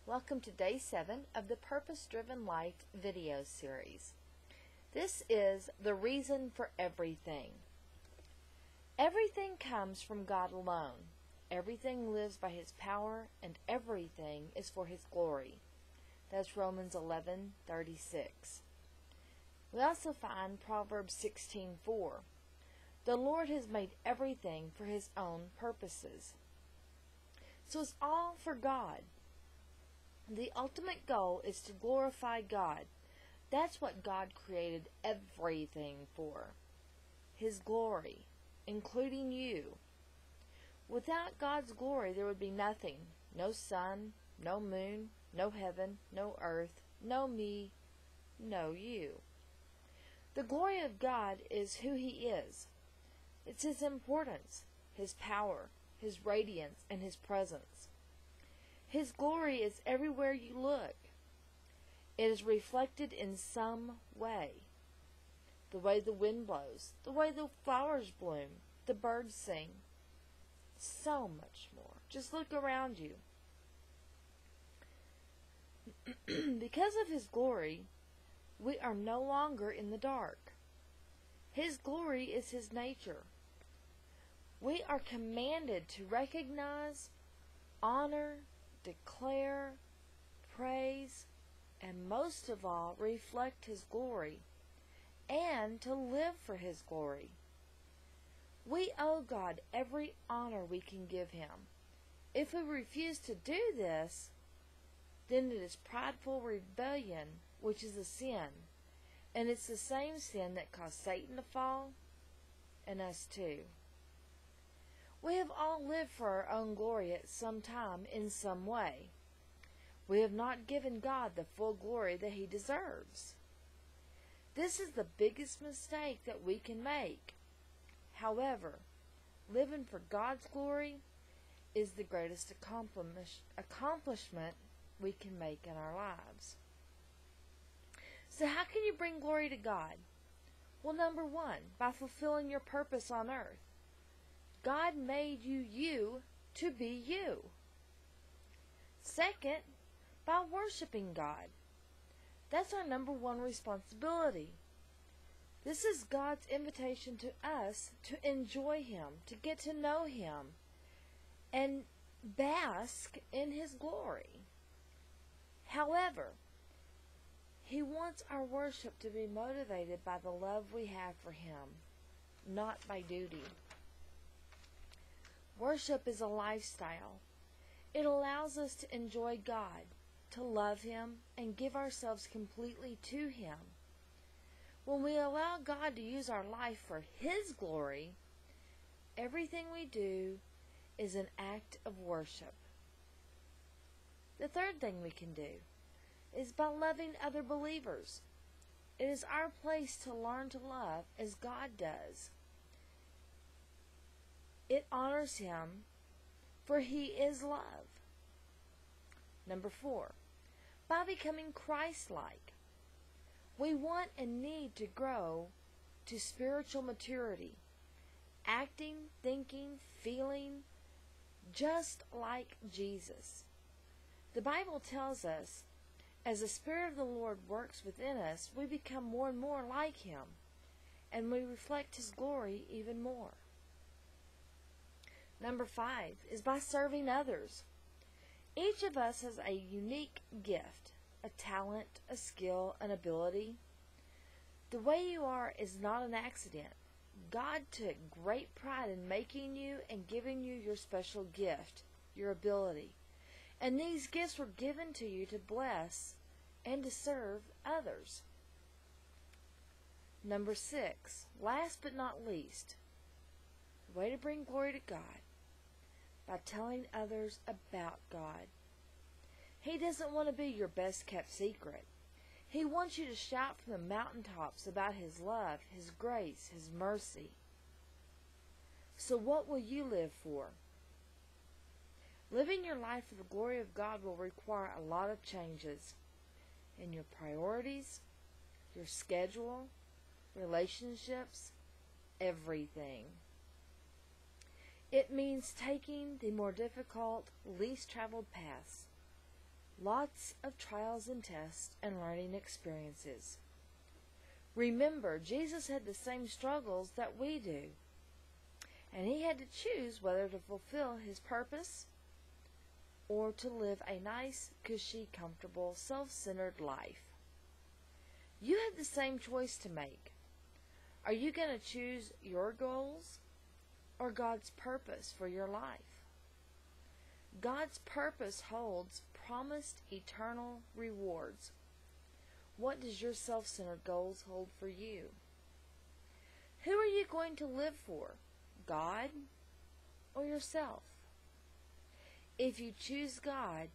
Welcome to Day 7 of the Purpose-Driven Life video series. This is the reason for everything. Everything comes from God alone. Everything lives by His power, and everything is for His glory. That's Romans 11:36. We also find Proverbs 16:4. The Lord has made everything for His own purposes. So it's all for God. The ultimate goal is to glorify God. That's what God created everything for. His glory, including you. Without God's glory, there would be nothing. No sun, no moon, no heaven, no earth, no me, no you. The glory of God is who He is. It's His importance, His power, His radiance, and His presence. His glory is everywhere you look. It is reflected in some way. The way the wind blows, the way the flowers bloom, the birds sing. So much more. Just look around you. Because of His glory, we are no longer in the dark. His glory is His nature. We are commanded to recognize, honor, declare, praise, and most of all, reflect His glory, and to live for His glory. We owe God every honor we can give Him. If we refuse to do this, then it is prideful rebellion, which is a sin, and it's the same sin that caused Satan to fall, and us too. We have all lived for our own glory at some time in some way. We have not given God the full glory that He deserves. This is the biggest mistake that we can make. However, living for God's glory is the greatest accomplishment we can make in our lives. So how can you bring glory to God? Well, number one, by fulfilling your purpose on earth. God made you to be you. Second, by worshiping God. That's our number one responsibility. This is God's invitation to us to enjoy Him, to get to know Him, and bask in His glory. However, He wants our worship to be motivated by the love we have for Him, not by duty. Worship is a lifestyle. It allows us to enjoy God, to love Him, and give ourselves completely to Him. When we allow God to use our life for His glory, everything we do is an act of worship. The third thing we can do is by loving other believers. It is our place to learn to love as God does. It honors Him, for He is love. Number 4, by becoming Christ-like. We want and need to grow to spiritual maturity, acting, thinking, feeling just like Jesus. The Bible tells us, as the Spirit of the Lord works within us, we become more and more like Him, and we reflect His glory even more. Number 5 is by serving others. Each of us has a unique gift, a talent, a skill, an ability. The way you are is not an accident. God took great pride in making you and giving you your special gift, your ability. And these gifts were given to you to bless and to serve others. Number 6, last but not least, the way to bring glory to God, by telling others about God. He doesn't want to be your best kept secret. He wants you to shout from the mountaintops about His love, His grace, His mercy. So what will you live for? Living your life for the glory of God will require a lot of changes in your priorities, your schedule, relationships, everything. It means taking the more difficult, least traveled paths, Lots of trials and tests and learning experiences. Remember, Jesus had the same struggles that we do, and he had to choose whether to fulfill his purpose or to live a nice, cushy, comfortable, self-centered life. You have the same choice to make. Are you going to choose your goals or God's purpose for your life? God's purpose holds promised eternal rewards. What does your self-centered goals hold for you? Who are you going to live for? God or yourself? If you choose God,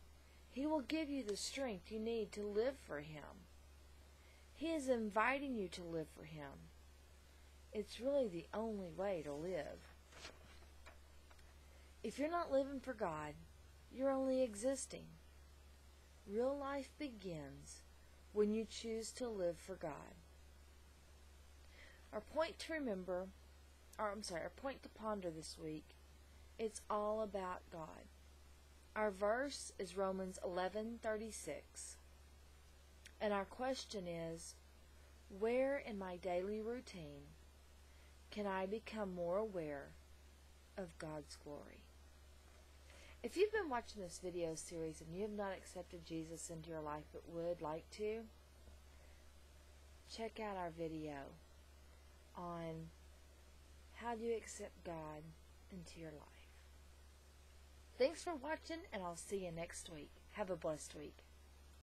he will give you the strength you need to live for him. He is inviting you to live for him. It's really the only way to live. If you're not living for God, you're only existing. Real life begins when you choose to live for God. Our point to ponder this week, it's all about God. Our verse is Romans 11:36. And our question is, where in my daily routine can I become more aware of God's glory? If you've been watching this video series and you have not accepted Jesus into your life but would like to, check out our video on how do you accept God into your life. Thanks for watching, and I'll see you next week. Have a blessed week.